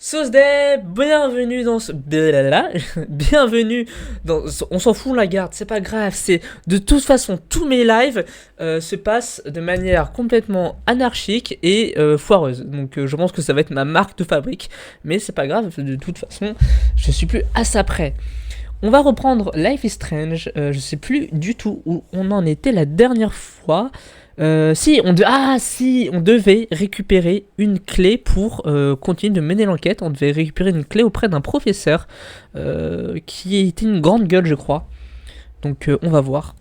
Sosday, bienvenue dans ce... Bienvenue dans... On s'en fout, on la garde, c'est pas grave, c'est... De toute façon, tous mes lives se passent de manière complètement anarchique et foireuse. Donc je pense que ça va être ma marque de fabrique, mais c'est pas grave, de toute façon, je suis plus à ça près. On va reprendre Life is Strange, je sais plus du tout où on en était la dernière fois... Si, on devait récupérer une clé pour continuer de mener l'enquête. On devait récupérer une clé auprès d'un professeur qui était une grande gueule, je crois. Donc on va voir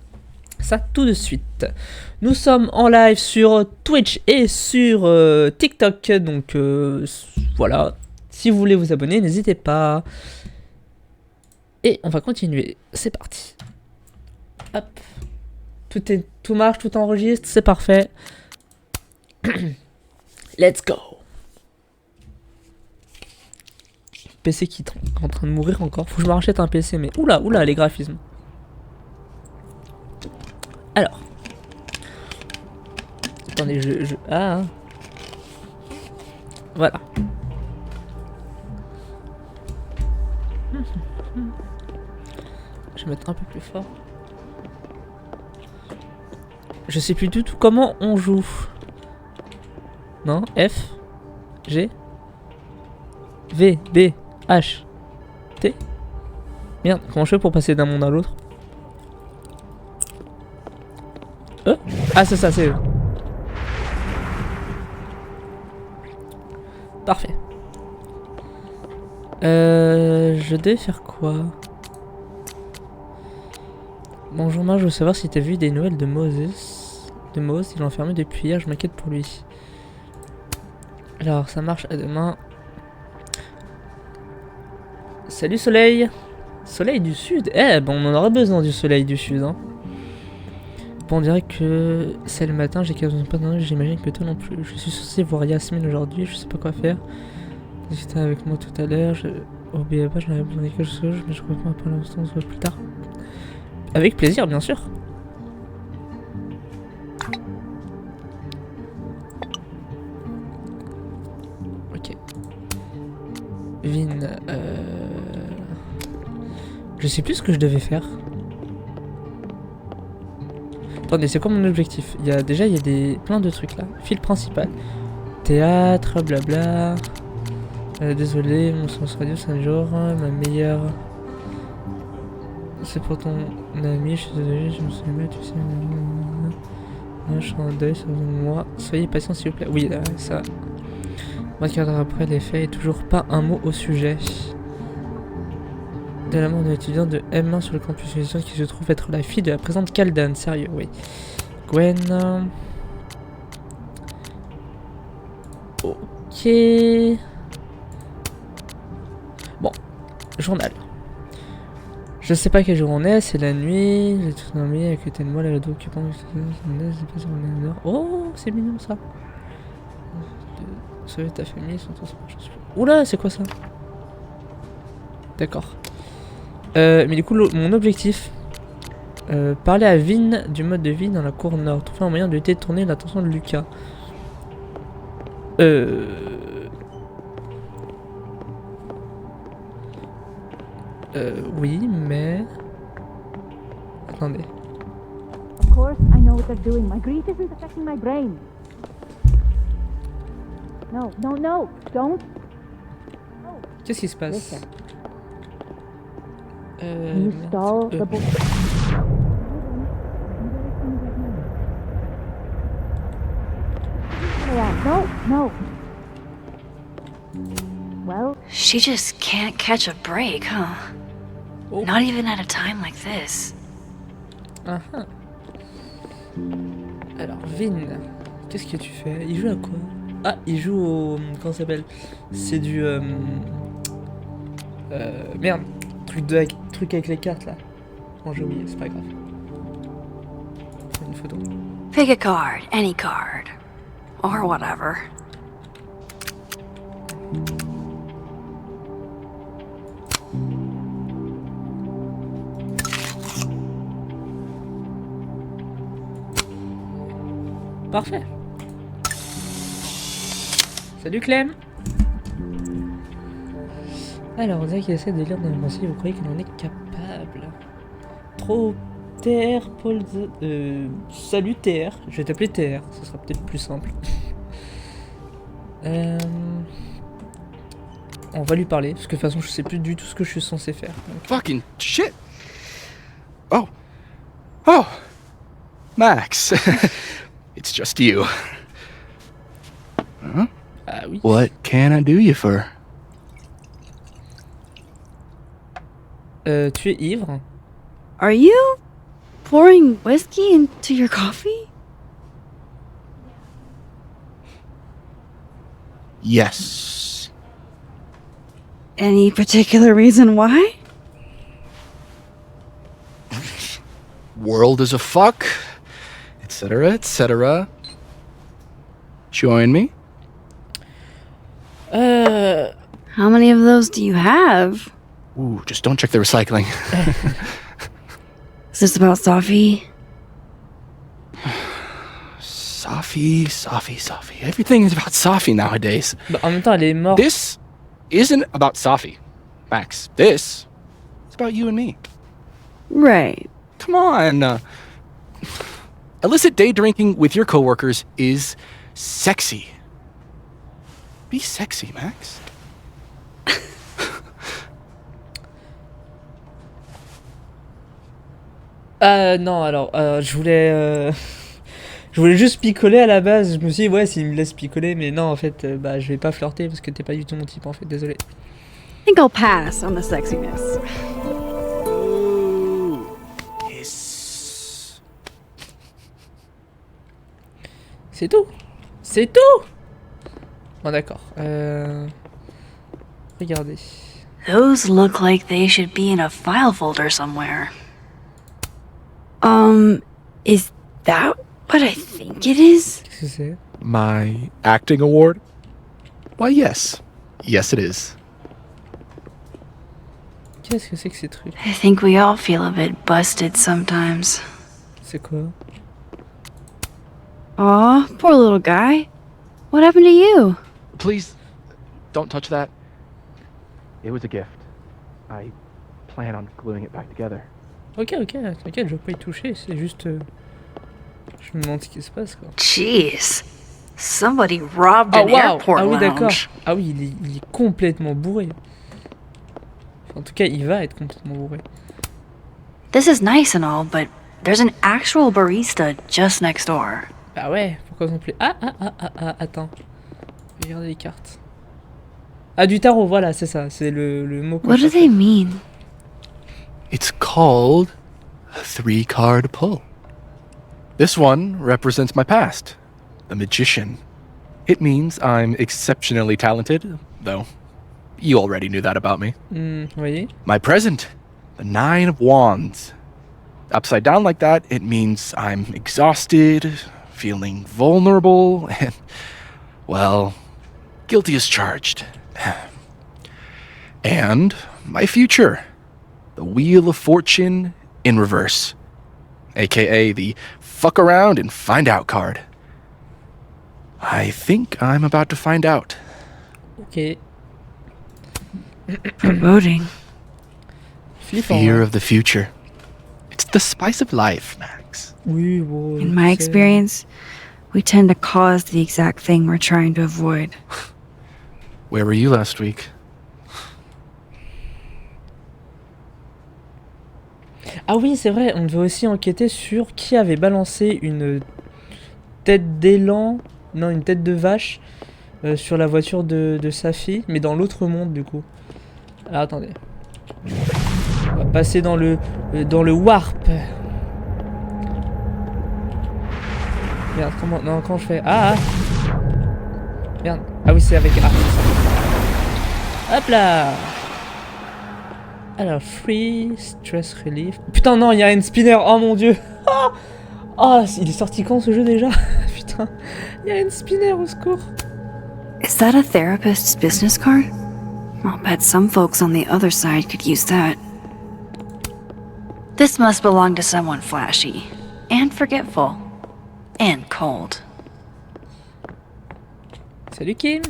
ça tout de suite. Nous sommes en live sur Twitch et sur TikTok. Donc voilà, si vous voulez vous abonner, n'hésitez pas. Et on va continuer. C'est parti. Hop. Tout marche, tout enregistre, c'est parfait. Let's go. PC qui est en train de mourir encore. Faut que je me rachète un PC, mais oula, les graphismes. Alors. Attendez, Ah. Voilà. Je vais mettre un peu plus fort. Je sais plus du tout comment on joue. Non, F, G, V, B, H, T. Merde, comment je fais pour passer d'un monde à l'autre? Ah, c'est ça, c'est eux. Parfait. Je devais faire quoi? Bonjour, moi je veux savoir si t'as vu des nouvelles de Moses. Moses, il est enfermé depuis hier, je m'inquiète pour lui. Alors, ça marche, à demain. Salut soleil. Soleil du sud. Eh, bon, on en aurait besoin du soleil du sud, hein. Bon, on dirait que c'est le matin, j'ai 15 pas d'ennuis, j'imagine que toi non plus. Je suis censé voir Yasmine aujourd'hui, je sais pas quoi faire. J'étais avec moi tout à l'heure, oubliez pas, j'en avais besoin de quelque chose, mais je reprends pour l'instant, on se voit plus tard. Avec plaisir, bien sûr. Ok. Vin, je sais plus ce que je devais faire. Attendez, c'est quoi mon objectif? Il y a plein de trucs là. Fil principal. Théâtre, blabla. Désolé, mon sens radio c'est un jour. Ma meilleure... C'est pour ton ami, je suis désolé, je me suis mis, tu sais. Je suis en deuil, ça besoin de moi. Soyez patient s'il vous plaît. Oui, ça. 24 heures après, les faits et toujours pas un mot au sujet. De la mort de l'étudiant de M1 sur le campus universitaire qui se trouve être la fille de la présente Kaldan. Sérieux, oui. Gwen. Ok. Bon. Journal. Je sais pas quel jour on est, c'est la nuit, j'ai tout dormi à côté de moi, là, le dos occupant, oh, c'est mignon ça. Sauver ta famille, sans toi, oula, c'est quoi ça? D'accord. Mais du coup, mon objectif, parler à Vin du mode de vie dans la cour nord, trouver un moyen de détourner l'attention de Lucas. Oui, mais... Attendez. Of course, I know what they're doing. My grief isn't affecting my brain. No, don't. Qu'est-ce qui se passe? Listen. You stole the book. No. Well, She just can't catch a break, huh? Oh. Not even at a time like this. Alors, Vin, qu'est-ce que tu fais? Il joue à quoi? Ah, il joue au... Comment ça s'appelle? C'est du... Merde. Truc avec les cartes, là. Bon, j'ai oublié, c'est pas grave. Une photo. Pick a card, any card. Or whatever. Parfait. Salut Clem. Alors, on dirait qu'il essaie de lire dans les pensées, vous croyez qu'il en est capable. Trop TR, Paul... salut TR, je vais t'appeler TR, ce sera peut-être plus simple. On va lui parler, parce que de toute façon je sais plus du tout ce que je suis censé faire. Donc... Fucking shit! Oh. Oh! Max. It's just you. Huh? Ah oui. What can I do you for? Tu es ivre? Are you pouring whiskey into your coffee? Yes. Any particular reason why? World is a fuck, etc., etc. Join me? How many of those do you have? Ooh, just don't check the recycling. Is this about Safi? Safi. Everything is about Safi nowadays. Bah, en même temps elle est morte. This isn't about Safi, Max. This is about you and me. Right. Come on. Illicit day drinking with your coworkers is sexy. Be sexy, Max. Non, alors, je voulais juste picoler à la base. Je me suis dit, ouais, s'il me laisse picoler, mais non, en fait, bah, je vais pas flirter parce que t'es pas du tout mon type, en fait, désolé. I think I'll pass on the sexiness. Yes. C'est tout. C'est tout. Bon, d'accord. Regardez. Those look like they should be in a file folder somewhere. Is that what I think it is? Qu'est-ce que c'est? My acting award? Why, yes. Yes, it is. Qu'est-ce que c'est que ces trucs? I think we all feel a bit busted sometimes. C'est quoi? Aw, poor little guy. What happened to you? Please, don't touch that. It was a gift. I plan on gluing it back together. Ok, t'inquiète, je vais pas y toucher, c'est juste... Je me demande ce qui se passe, quoi. Jeez. Somebody robbed Ah, an waouh! airport Ah oui, d'accord. lounge. Ah oui, il est complètement bourré. Enfin, en tout cas, il va être complètement bourré. This is nice and all, but there's an actual barista just next door. Bah ouais, pourquoi non plus? Attends. Regardez les cartes. Ah, du tarot, voilà, c'est ça, c'est le mot qu'on What do cherchait. they mean? It's called a 3-card pull. This one represents my past, the magician. It means I'm exceptionally talented, though you already knew that about me. Vous voyez? My present, the 9 of Wands. Upside down like that, it means I'm exhausted, feeling vulnerable, and, well, guilty as charged. And my future, the Wheel of Fortune in reverse, aka the fuck around and find out card. I think I'm about to find out. Ok. Foreboding. Flippant. Fear hein. of the future. It's the spice of life, Max. Oui, bon... In my c'est- experience, we tend to cause the exact thing we're trying to avoid. Where were you last week? Ah oui, c'est vrai, on devait aussi enquêter sur qui avait balancé une tête d'élan, non, une tête de vache sur la voiture de sa fille, mais dans l'autre monde du coup. Alors attendez. On va passer dans le warp. Merde, comment... Non, comment je fais? Ah! Merde. Ah oui, c'est avec A. C'est ça. Hop là! Alors, free, stress relief. Putain, non, il y a un spinner. Oh mon dieu. Ah, il est sorti quand ce jeu déjà? Putain, il y a un spinner au secours. Is that a therapist's business card? I'll bet some folks on the other side could use that. This must belong to someone flashy, and forgetful, and cold. Salut Kim.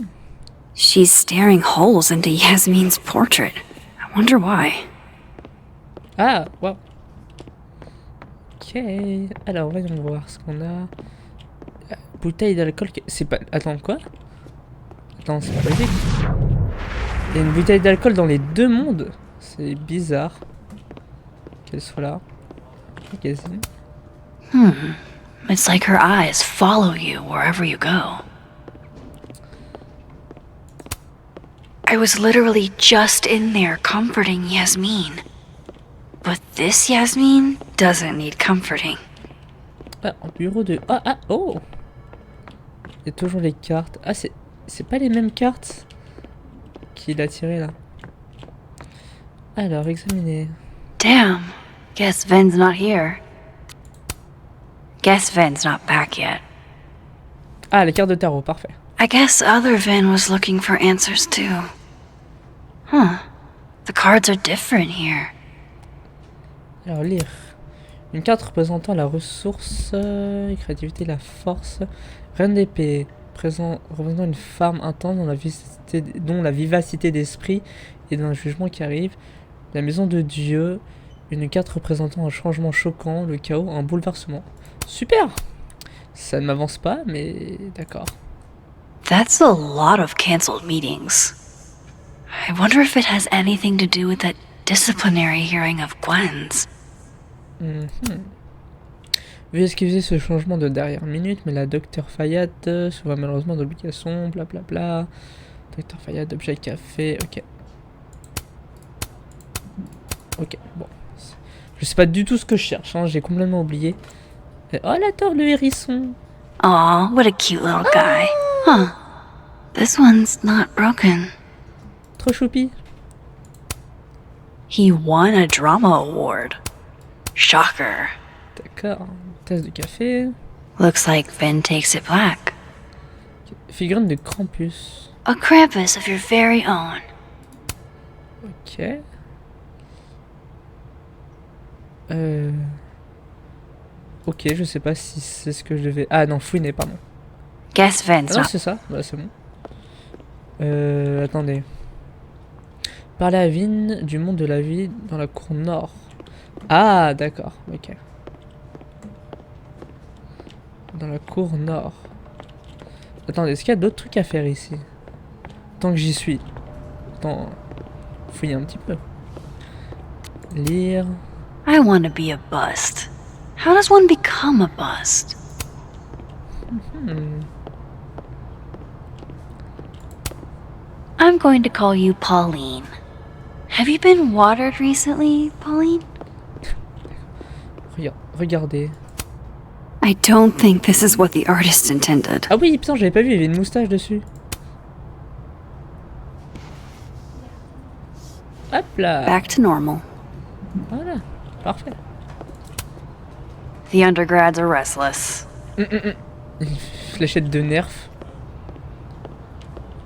She's staring holes into Yasmin's portrait. I wonder why. Ah, wow. Ok. Alors, voyons voir ce qu'on a. Bouteille d'alcool. C'est pas. Attends, quoi? Attends, c'est pas logique. Il y a une bouteille d'alcool dans les deux mondes. C'est bizarre. Qu'elle soit là. Magazine. It's like her eyes follow you wherever you go. I was literally just in there comforting Yasmin. But this Yasmin doesn't need comforting. Ah, un bureau de. Oh! Il y a toujours les cartes. Ah, c'est pas les mêmes cartes qu'il a tirées là. Alors, examiner. Damn. Guess Ven's not here. Guess Ven's not back yet. Ah, les cartes de tarot, parfait. I guess other Ven was looking for answers too. Huh. The cards are different here. Alors, lire. Une carte représentant la ressource, la créativité, la force. Reine d'épée, représentant une femme intense dont la vivacité d'esprit et d'un jugement qui arrive. La maison de Dieu, une carte représentant un changement choquant, le chaos, un bouleversement. Super! Ça ne m'avance pas, mais d'accord. That's a lot of canceled meetings. I wonder if it has anything to do with that disciplinary hearing of Gwen's. Veuillez excuser ce changement de dernière minute, mais la docteur Fayad se voit malheureusement d'obligation, blablabla. Docteur Fayad, objet café, ok. Ok, bon. Je sais pas du tout ce que je cherche, hein, j'ai complètement oublié. Oh la torre, le hérisson! Aw, what a cute little guy. Huh. This one's not broken. Trop choupi. He won a drama award. Shocker. D'accord, tasse de café. Looks like Ven takes it black. Figurine de Krampus. A Krampus of your very own. Ok. Ok, je sais pas si c'est ce que je devais... Ah non, fouiner, pardon. Guess Ven's Ah non, not. c'est ça, bah, c'est bon. Attendez. Parler à Vin du monde de la vie dans la cour nord. Ah, d'accord, ok. Dans la cour nord. Attendez, est-ce qu'il y a d'autres trucs à faire ici? Tant que j'y suis. Attends, fouiller un petit peu. Lire. I want to be a bust. How does one become a bust? I'm going to call you Pauline. Have you been watered recently, Pauline? Regardez. I don't think this is what the artist intended. Ah oui, putain, j'avais pas vu, il y avait une moustache dessus. Hop là. Back to normal. Voilà, parfait. The undergrads are restless. Fléchette de nerf.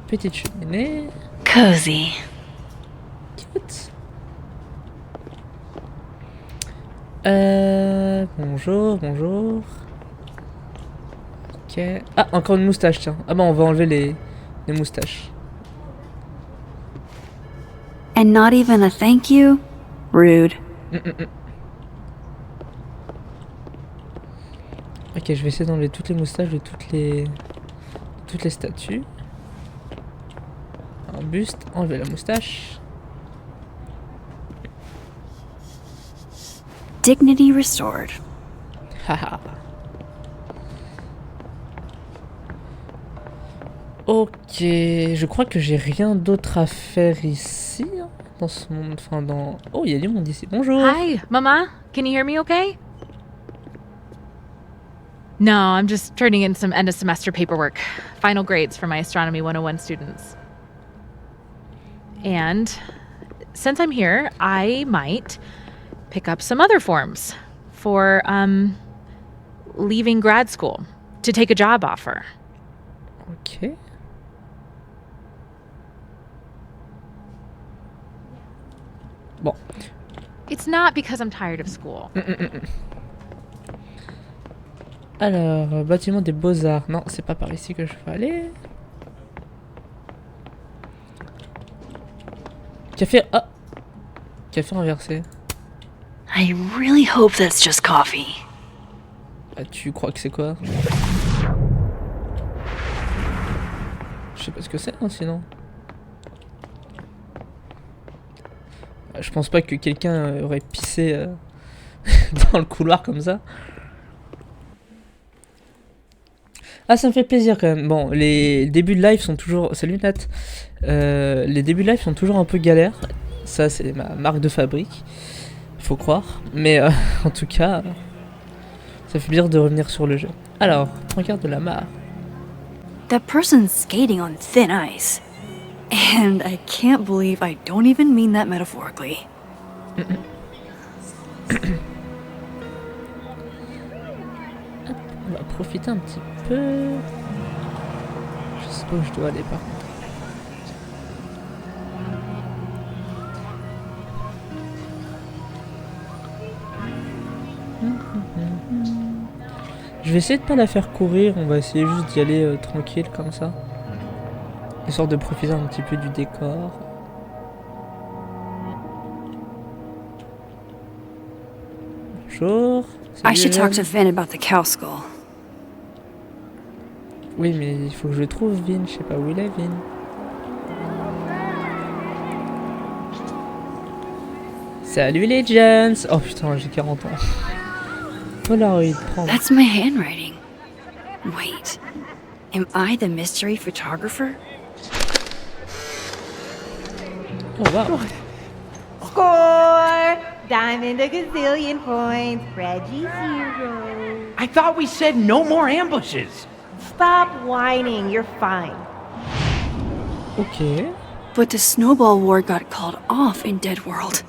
Petite cheminée. Cozy. Cute. Bonjour, bonjour. Ok. Ah, encore une moustache, tiens. Ah bah on va enlever les moustaches. And not even a thank you? Rude. Ok, je vais essayer d'enlever toutes les moustaches de toutes les statues. Un buste, enlever la moustache. Dignity restored. Haha. Ok, je crois que j'ai rien d'autre à faire ici, hein, dans ce monde, enfin dans... Oh, il y a du monde ici, bonjour. Hi, Mama. Can you hear me okay? No, I'm just turning in some end of semester paperwork. Final grades for my Astronomy 101 students. And since I'm here, I might pick up some other forms for leaving grad school to take a job offer. Ok. Bon. It's not because I'm tired of school. Alors, bâtiment des beaux-arts. Non, c'est pas par ici que je vais aller. Café... Ah. Café inversé. I really hope that's just coffee. Ah, tu crois que c'est quoi? Je sais pas ce que c'est, hein, sinon. Je pense pas que quelqu'un aurait pissé dans le couloir comme ça. Ah, ça me fait plaisir quand même. Bon, les débuts de live sont toujours... Salut Nat. Les débuts de live sont toujours un peu galères. Ça, c'est ma marque de fabrique. Faut croire. Mais en tout cas, ça fait plaisir de revenir sur le jeu. Alors, regarde de la mare. That person's skating on thin ice. And I can't believe I don't even mean that metaphorically. On va profiter un petit peu. Je sais pas où je dois aller par contre. Je vais essayer de pas la faire courir, on va essayer juste d'y aller tranquille comme ça. Histoire de profiter un petit peu du décor. Bonjour. I should talk to Viviane. Vin about the cow skull. Oui, mais il faut que je le trouve, Vin. Je sais pas où il est, Vin. Salut les gens. Oh putain, j'ai 40 ans. Polaroid, prends. That's my handwriting. Wait, am I the mystery photographer? Oh wow. Score! Diamond a gazillion points. Reggie 0. I thought we said no more ambushes. Stop whining. You're fine. Ok. But the snowball war got called off in Dead World.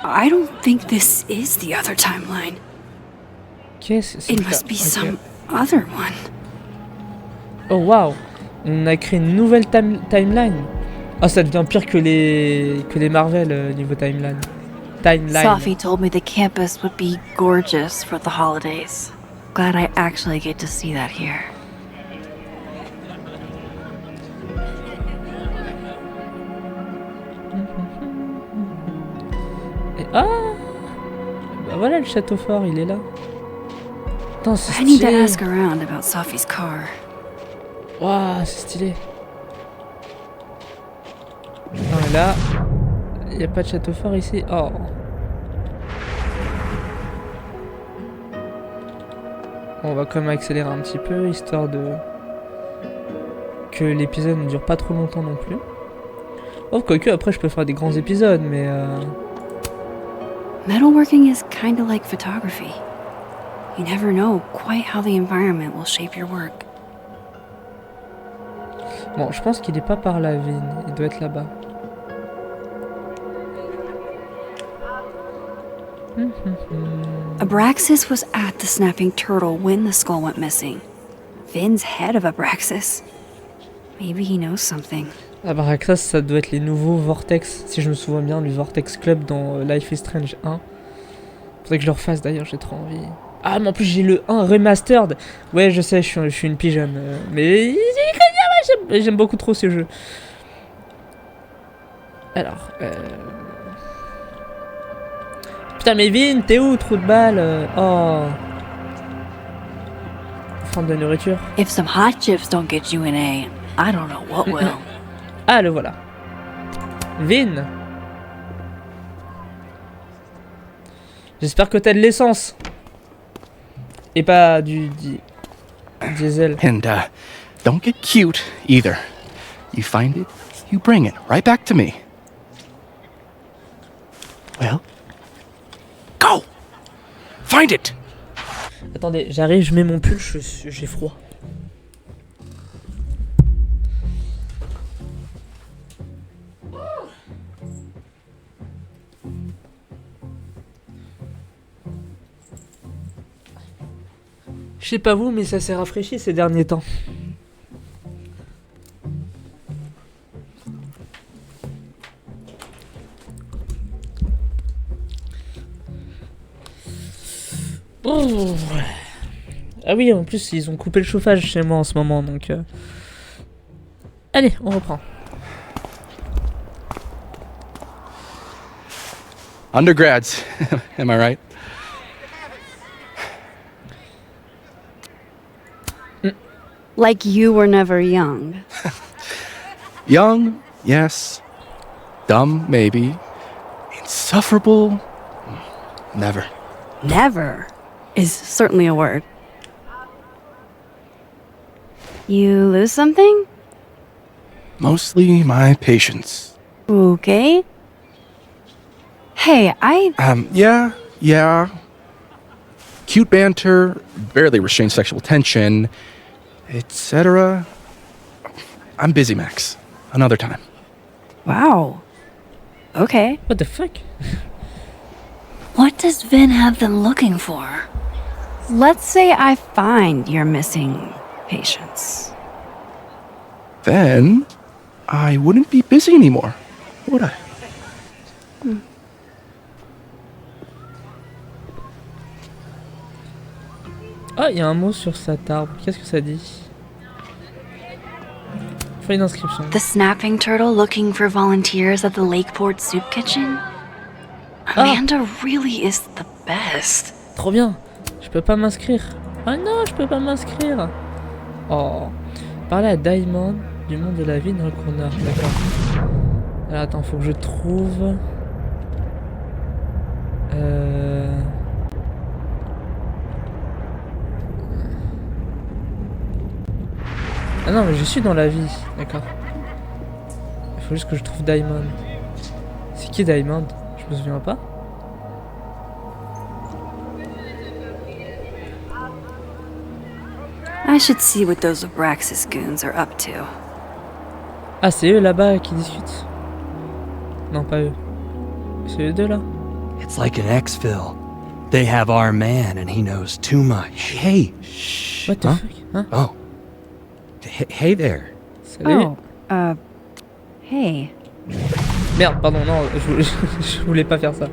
I don't think this is the other timeline. Qu'est-ce que c'est It que ça? must be Ok. some other one. Oh wow. On a créé une nouvelle timeline. Oh, ça devient pire que les Marvel niveau timeline. Sophie told me the campus would be gorgeous for the holidays. Glad I actually get to see that here. Et ah, bah voilà le château fort, il est là. Attends, c'est I need to stylé. ask around about Sophie's car. Waouh, c'est stylé. Non, et là, il n'y a pas de château fort ici. Oh. On va quand même accélérer un petit peu, histoire de... que l'épisode ne dure pas trop longtemps non plus. Oh, quoique, après, je peux faire des grands épisodes, mais... Metalworking is kind of like photography. You never know quite how the environment will shape your work. Bon, je pense qu'il est pas par la vigne, il doit être là-bas. Abraxas was at the Snapping Turtle when the skull went missing. Vin's head of Abraxas. Maybe he knows something. Abraxas, ça doit être les nouveaux Vortex, si je me souviens bien, du Vortex Club dans Life is Strange 1. Faudrait que je le refasse d'ailleurs, j'ai trop envie. Ah, mais en plus j'ai le 1 remastered. Ouais, je sais, je suis une pigeonne. Mais j'aime beaucoup trop ce jeu. Alors, putain, mais Vin, t'es où, trou de balle? Oh. Offrande de nourriture. If some hot chips don't get you an A, I don't know what will. Ah, le voilà. Vin. J'espère que t'as de l'essence. Et pas du diesel. And don't get cute either. You find it, you bring it right back to me. Well, go! Find it! Attendez, j'arrive, je mets mon pull, j'ai froid. Je sais pas vous, mais ça s'est rafraîchi ces derniers temps. Oh. Ah oui, en plus, ils ont coupé le chauffage chez moi en ce moment, donc... Allez, on reprend. Undergrads, am I right? Like you were never young. Young, yes. Dumb, maybe. Insufferable? Never. Never is certainly a word. You lose something? Mostly my patience. Okay. Hey, Yeah. Cute banter, barely restrained sexual tension, etc. I'm busy, Max. Another time. Wow. Okay. What the fuck? What does Vin have them looking for? Let's say I find you're missing patience. Then I wouldn't be busy anymore, would I? Ah, il y a un mot sur cet arbre. Qu'est-ce que ça dit? Feuille d'inscription. The snapping turtle looking for volunteers at the Lakeport Soup Kitchen? Amanda really is the best. Trop bien. Je peux pas m'inscrire. Ah non, je peux pas m'inscrire. Oh. Parler à Diamond du monde de la vie dans le corner. D'accord. Alors attends, faut que je trouve... Ah non, mais je suis dans la vie. D'accord. Il faut juste que je trouve Diamond. C'est qui Diamond? Je me souviens pas. I should see what those Abraxas goons are up to. Ah, c'est eux là-bas qui discutent. Non, pas eux. C'est eux deux là. It's like an exfil. They have our man and he knows too much. Hey, shh. What the Huh? fuck? Hein? Oh. Hey there. Salut. Oh, hey. Merde, pardon, non, je voulais pas faire ça.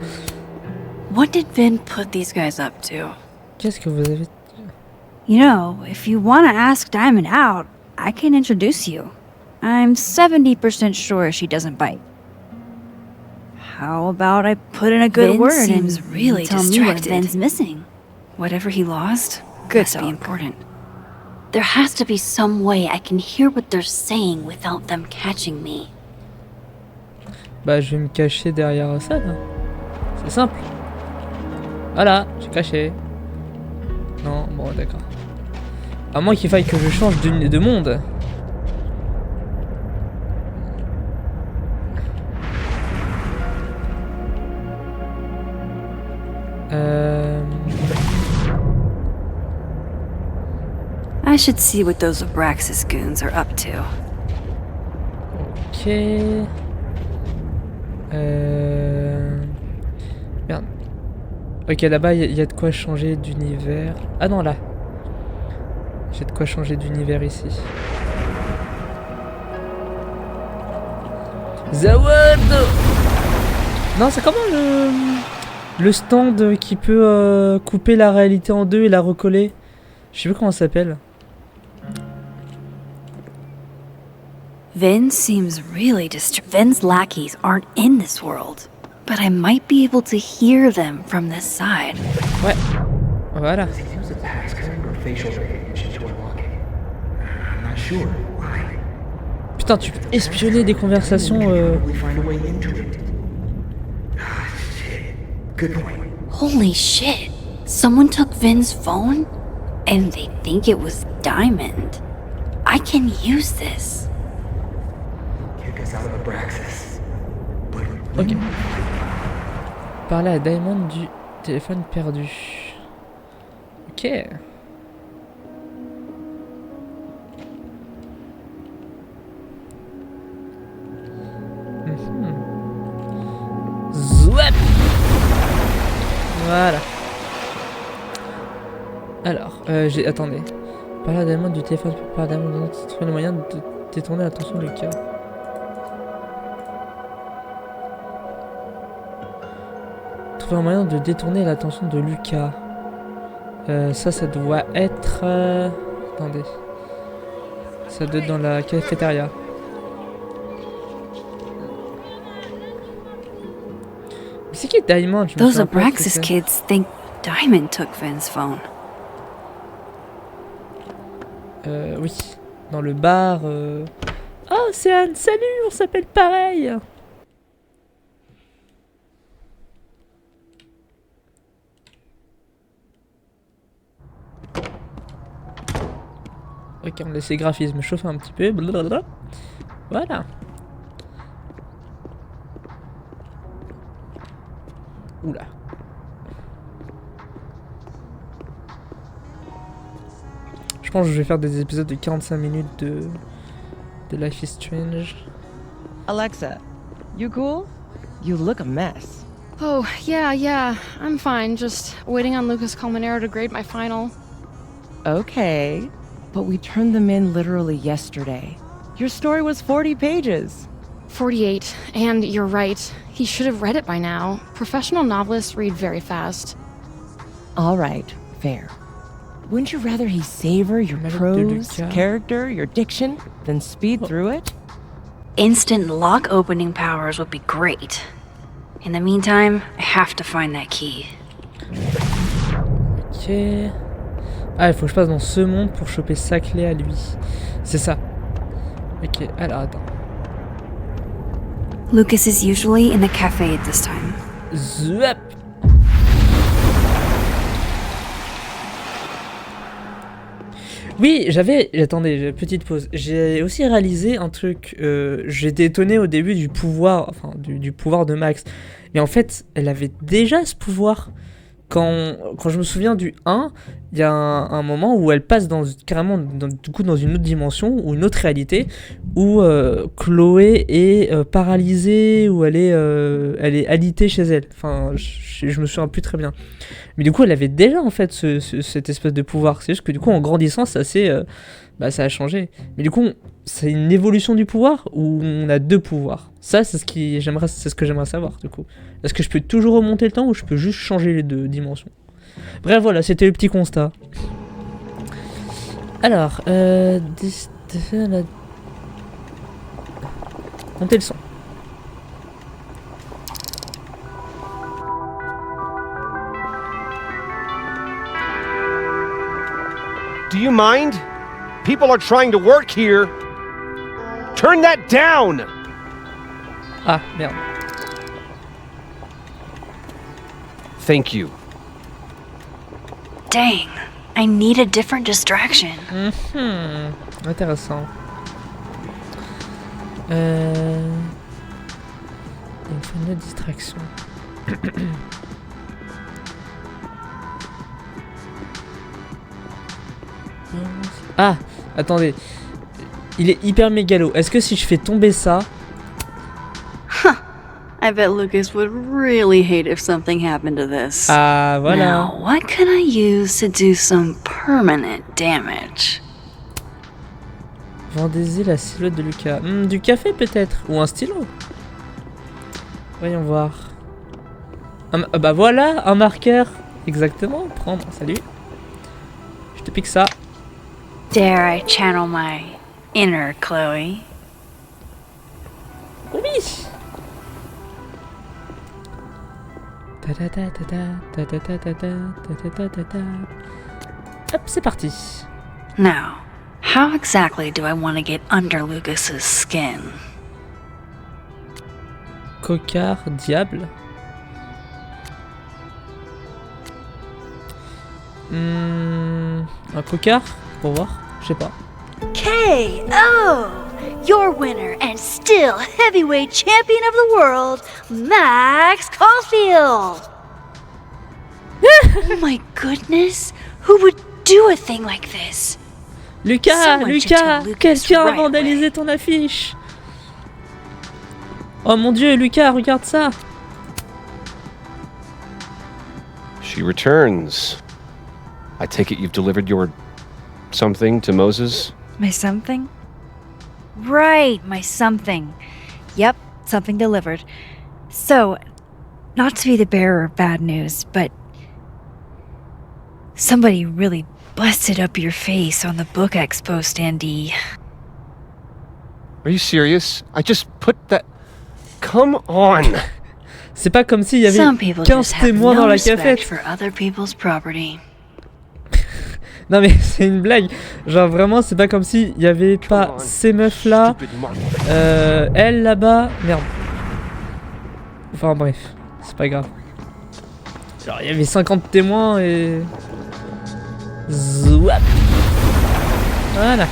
What did Vin put these guys up to? Qu'est-ce que vous avez... You know, if you want to ask Diamond out, I can introduce you. I'm 70% sure she doesn't bite. How about I put in a good Vin word seems and really tell me what distracted. Vin's missing? Whatever he lost, Good must be talk. important. There has to be some way I can hear what they're saying without them catching me. Bah, je vais me cacher derrière ça, là. C'est simple. Voilà, j'ai caché. Non, bon, d'accord. À moins qu'il faille que je change de monde. I should see what those Abraxas goons are up to. Ok. Merde. Ok, là-bas, il y a de quoi changer d'univers. Ah non, là. J'ai de quoi changer d'univers ici. Zawad. Non, c'est comment le stand qui peut couper la réalité en deux et la recoller? Je sais plus comment ça s'appelle. Vin seems really Vin's lackeys aren't in this world, but I might be able to hear them from this side. Ouais. Voilà. Does he use a passcode or facial recognition to unlock it? I'm not sure. Why? Putain, tu peux espionner des conversations. Probably find a way into it. Ah, shit. Good point. Holy shit! Someone took Vin's phone, and they think it was Diamond. I can use this. Kick us out of Abraxas. But Ok. Parler à Diamond du téléphone perdu. Ok. Zouap. Voilà. Alors, attendez. Parler à Diamond du téléphone par Diamond, trouver le moyen de détourner l'attention de Lucas. Trouver un moyen de détourner l'attention de Lucas. Ça doit être... Attendez. Ça doit être dans la cafétéria. C'est qui Diamond? Je me Those souviens pas qui Abraxas c'est. kids think Diamond took Finn's phone. Oui. Dans le bar. Oh, c'est Anne, salut, on s'appelle pareil. Ok, on laisse les graphismes chauffer un petit peu. Blablabla. Voilà. Oula. Je pense que je vais faire des épisodes de 45 minutes de Life is Strange. Alexa, you cool? You look a mess. Oh, yeah, I'm fine. Just waiting on Lucas Colmenero to grade my final. Okay, but we turned them in literally yesterday. Your story was 40 pages. 48, and you're right. He should have read it by now. Professional novelists read very fast. All right, fair. Wouldn't you rather he savor your prose, character, your diction, than speed through it? Instant lock opening powers would be great. In the meantime, I have to find that key. Ok. Ah, il faut que je passe dans ce monde pour choper sa clé à lui. C'est ça. Ok, alors attends. Lucas is usually in the cafe at this time. Zouap. Oui, attendez, petite pause. J'ai aussi réalisé un truc. J'étais étonné au début du pouvoir, enfin du pouvoir de Max. Mais en fait, elle avait déjà ce pouvoir. Quand je me souviens du 1, il y a un moment où elle passe carrément dans une autre dimension ou une autre réalité où Chloé est paralysée, où elle est alitée chez elle. Enfin, je me souviens plus très bien. Mais du coup, elle avait déjà en fait cette espèce de pouvoir. C'est juste que du coup, en grandissant, ça a changé. Mais du coup, c'est une évolution du pouvoir ou on a deux pouvoirs. Ça, c'est ce que j'aimerais savoir du coup. Est-ce que je peux toujours remonter le temps ou je peux juste changer les deux dimensions? Bref, voilà, c'était le petit constat. Alors, montez le son. Do you mind? People are trying to work here. Turn that down! Ah, merde. Thank you. Dang, I need a different distraction. Intéressant. Il me faut une autre distraction. Ah, attendez. Il est hyper mégalo. Est-ce que si je fais tomber ça... I bet Lucas would really hate if something happened to this. Ah, voilà. Now, what can I use to do some permanent damage? Vendez-y la silhouette de Lucas. Du café peut-être. Ou un stylo. Voyons voir. Bah voilà, un marqueur. Exactement. Prendre. Salut. Je te pique ça. Dare I channel my inner Chloe? Oui. Hop, c'est parti. Now, how exactly do I want to get under Lucas's skin? Cocard, diable. Un cocard, pour voir, je sais pas. K.O. Your winner and still heavyweight champion of the world, Max Caulfield. Oh my goodness, who would do a thing like this? Lucas, Someone should tell Lucas quelqu'un a right vandalisé ton affiche. Oh mon dieu, Lucas, regarde ça. She returns. I take it you've delivered your something to Moses? My something? Right, my something. Yep, something delivered. So, not to be the bearer of bad news, but somebody really busted up your face on the book expo standee. Are you serious? I just put that... Come on! C'est pas comme s'il y avait Some people 15 just have témoins no dans la respect cafette. for other people's property. Non mais c'est une blague. Genre vraiment c'est pas comme s'il y avait pas ces meufs là, elle là-bas, merde. Enfin bref, c'est pas grave. Genre il y avait 50 témoins et... Zouap. Voilà.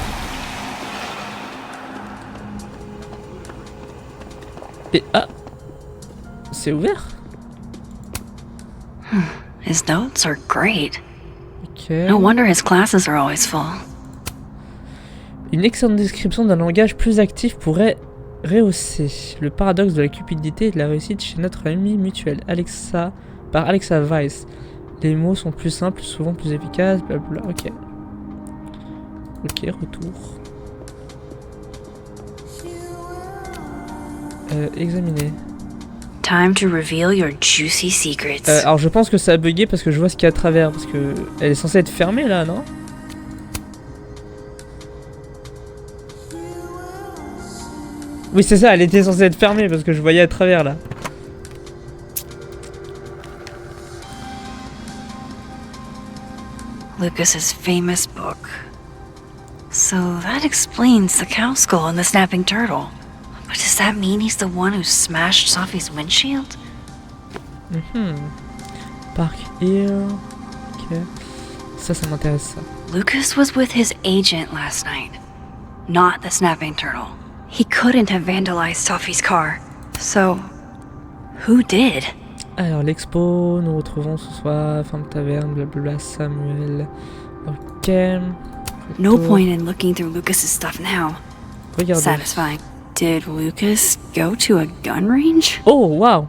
Et ah, c'est ouvert. His notes are great. Ok. No wonder his classes are always full. Une excellente description d'un langage plus actif pourrait rehausser le paradoxe de la cupidité et de la réussite chez notre ami mutuel, Alexa, par Alexa Weiss. Les mots sont plus simples, souvent plus efficaces, blablabla. Ok. Ok, retour. Examiner. Time to reveal your juicy secrets. Alors je pense que ça a bugué parce que je vois ce qu'il y a à travers. Parce que elle est censée être fermée là, non? Oui c'est ça, elle était censée être fermée parce que je voyais à travers là. Lucas's famous book. So that explains the cow skull and the snapping turtle. But does that mean he's the one who smashed Sophie's windshield? Park Hill. Ok. Ça m'intéresse ça. Lucas was with his agent last night, not the snapping turtle. He couldn't have vandalized Sophie's car. So, who did? Alors l'expo, nous retrouvons ce soir, fin de taverne, blablabla, Samuel. Ok. No point in looking through Lucas's stuff now. Regardez. Satisfying. Did Lucas go to a gun range? Oh wow.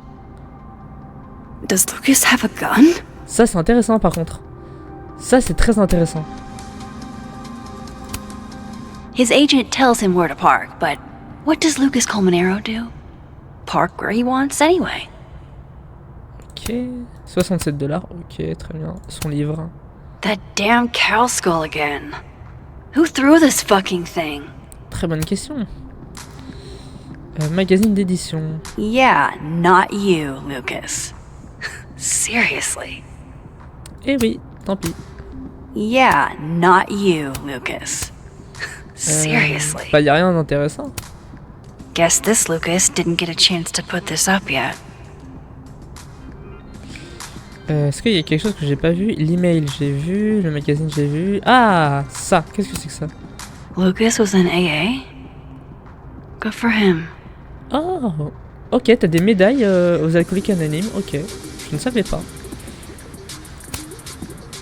Does Lucas have a gun? Ça c'est intéressant par contre. Ça c'est très intéressant. His agent tells him where to park, but what does Lucas Colmenero do? Park where he wants anyway. Ok. 67 $. Ok, très bien. Son livre. That damn cow skull again. Who threw this fucking thing? Très bonne question. Magazine d'édition. Yeah, not you, Lucas. Seriously. Eh oui, tant pis. Yeah, not you, Lucas. Seriously. Bah y a rien d'intéressant. Guess this Lucas didn't get a chance to put this up yet. Est-ce qu'il y a quelque chose que j'ai pas vu? L'email j'ai vu, le magazine j'ai vu. Ah, ça, qu'est-ce que c'est que ça? Lucas was in AA? Good for him. Oh, ok, t'as des médailles aux alcooliques anonymes, ok. Je ne savais pas.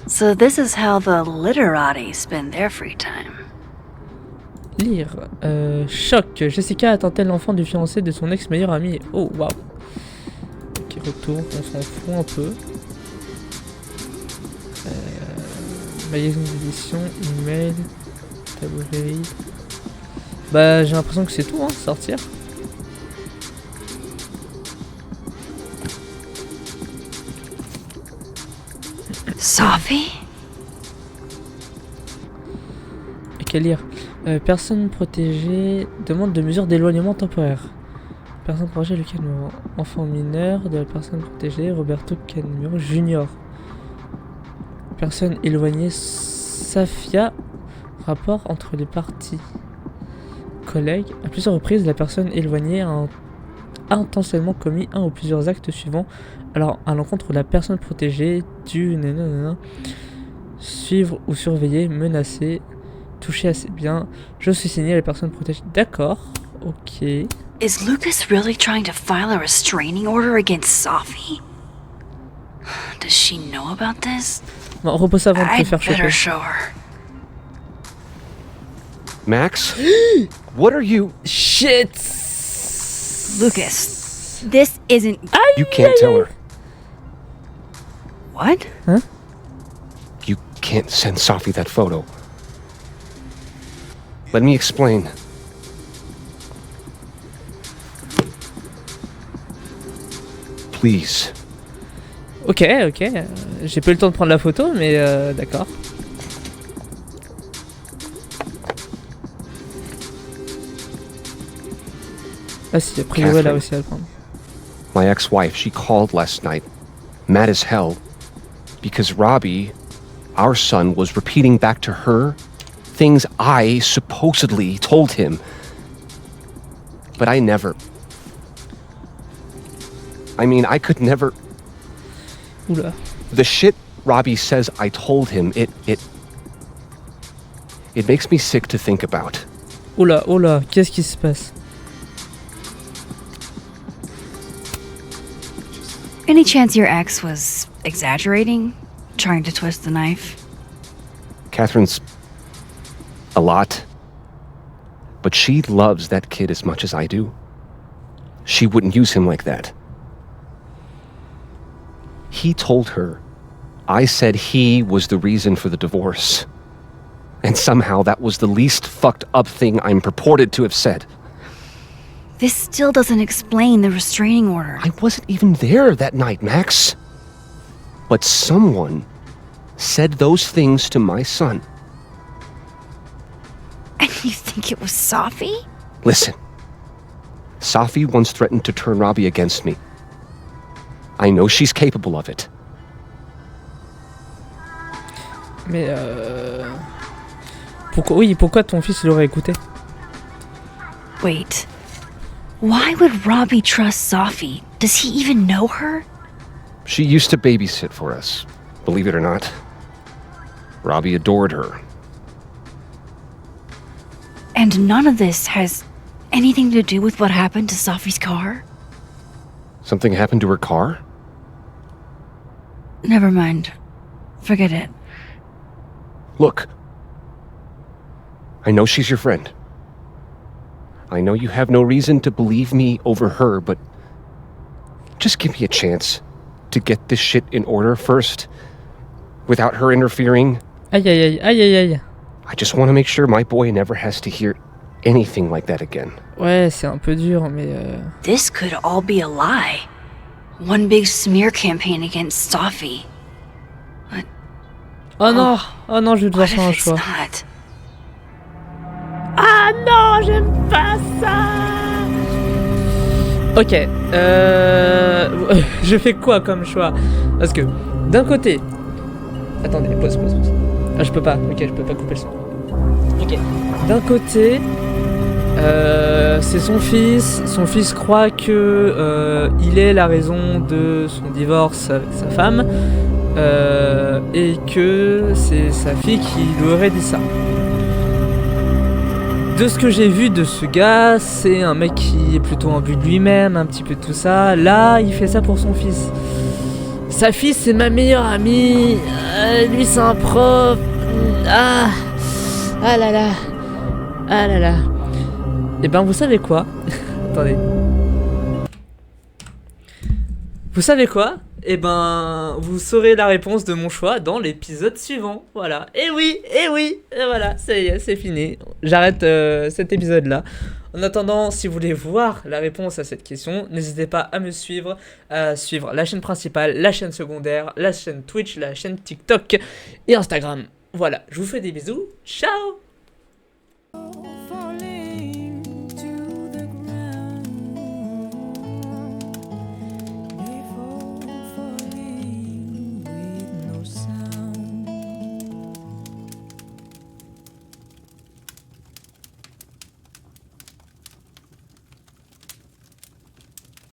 So this is how the literati spend their free time. Lire. Choc. Jessica attend-elle l'enfant du fiancé de son ex-meilleur ami? Oh, waouh. Ok, retour, on s'en fout un peu. Magazine d'édition, email, tablerie. Bah, j'ai l'impression que c'est tout, hein, sortir. Sophie? Ok, lire. Personne protégée demande de mesures d'éloignement temporaire. Personne protégée, lequel enfant mineur de la personne protégée, Roberto Canmuro Junior. Personne éloignée, Safia. Rapport entre les parties. Collègue. À plusieurs reprises, la personne éloignée a intentionnellement commis un ou plusieurs actes suivants. Alors, à l'encontre de la personne protégée, du nanana, suivre ou surveiller, menacer, toucher assez bien. Je suis signé les personnes protégées. D'accord. Ok. Is Lucas really trying to file a restraining order against Sophie? Does she know about this? Bon, repose avant de te faire better choper. show her. Max? What are you? Shit! Lucas, this isn't. You can't tell her. What? Huh? You can't send Sophie that photo. Let me explain. Please. Ok, ok. J'ai pas eu le temps de prendre la photo, mais d'accord. Ah si, après elle a réussi à le prendre. My ex-wife, she called last night, mad as hell, because Robbie, our son, was repeating back to her things I supposedly told him. But I never... I mean, I could never... Oula. The shit Robbie says I told him, it makes me sick to think about. Oula, oula, qu'est-ce qui se passe? Any chance your ex was exaggerating? Trying to twist the knife? Catherine's a lot. But she loves that kid as much as I do. She wouldn't use him like that. He told her I said he was the reason for the divorce. And somehow that was the least fucked up thing I'm purported to have said. This still doesn't explain the restraining order. I wasn't even there that night, Max. But someone said those things to my son. And you think it was Safi? Listen. Safi once threatened to turn Robbie against me. I know she's capable of it. Mais pourquoi ton fils l'aurait écouté? Wait. Why would Robbie trust Safi? Does he even know her? She used to babysit for us, believe it or not. Robbie adored her. And none of this has anything to do with what happened to Safi's car? Something happened to her car? Never mind. Forget it. Look. I know she's your friend. I know you have no reason to believe me over her, but just give me a chance to get this shit in order first, without her interfering. Aïe aïe aïe aïe aïe aïe. I just want to make sure my boy never has to hear anything like that again. Ouais, c'est un peu dur, mais This could all be a lie. One big smear campaign against Safi. Oh non, oh non, je vais devoir What faire un if it's choix. not? Ah non, j'aime pas ça. Ok, je fais quoi comme choix? Parce que d'un côté, attendez, pause. Ah, je peux pas. Ok, je peux pas couper le son. Ok. D'un côté, c'est son fils. Son fils croit que il est la raison de son divorce avec sa femme et que c'est sa fille qui lui aurait dit ça. De ce que j'ai vu de ce gars, c'est un mec qui est plutôt imbu de lui-même, un petit peu de tout ça. Là, il fait ça pour son fils. Sa fille, c'est ma meilleure amie. Lui, c'est un prof. Ah là là. Et ben, vous savez quoi? Attendez. Vous savez quoi? Et ben, vous saurez la réponse de mon choix dans l'épisode suivant. Voilà. Et oui, et voilà, ça y est, c'est fini. J'arrête cet épisode-là. En attendant, si vous voulez voir la réponse à cette question, n'hésitez pas à me suivre, à suivre la chaîne principale, la chaîne secondaire, la chaîne Twitch, la chaîne TikTok et Instagram. Voilà, je vous fais des bisous. Ciao!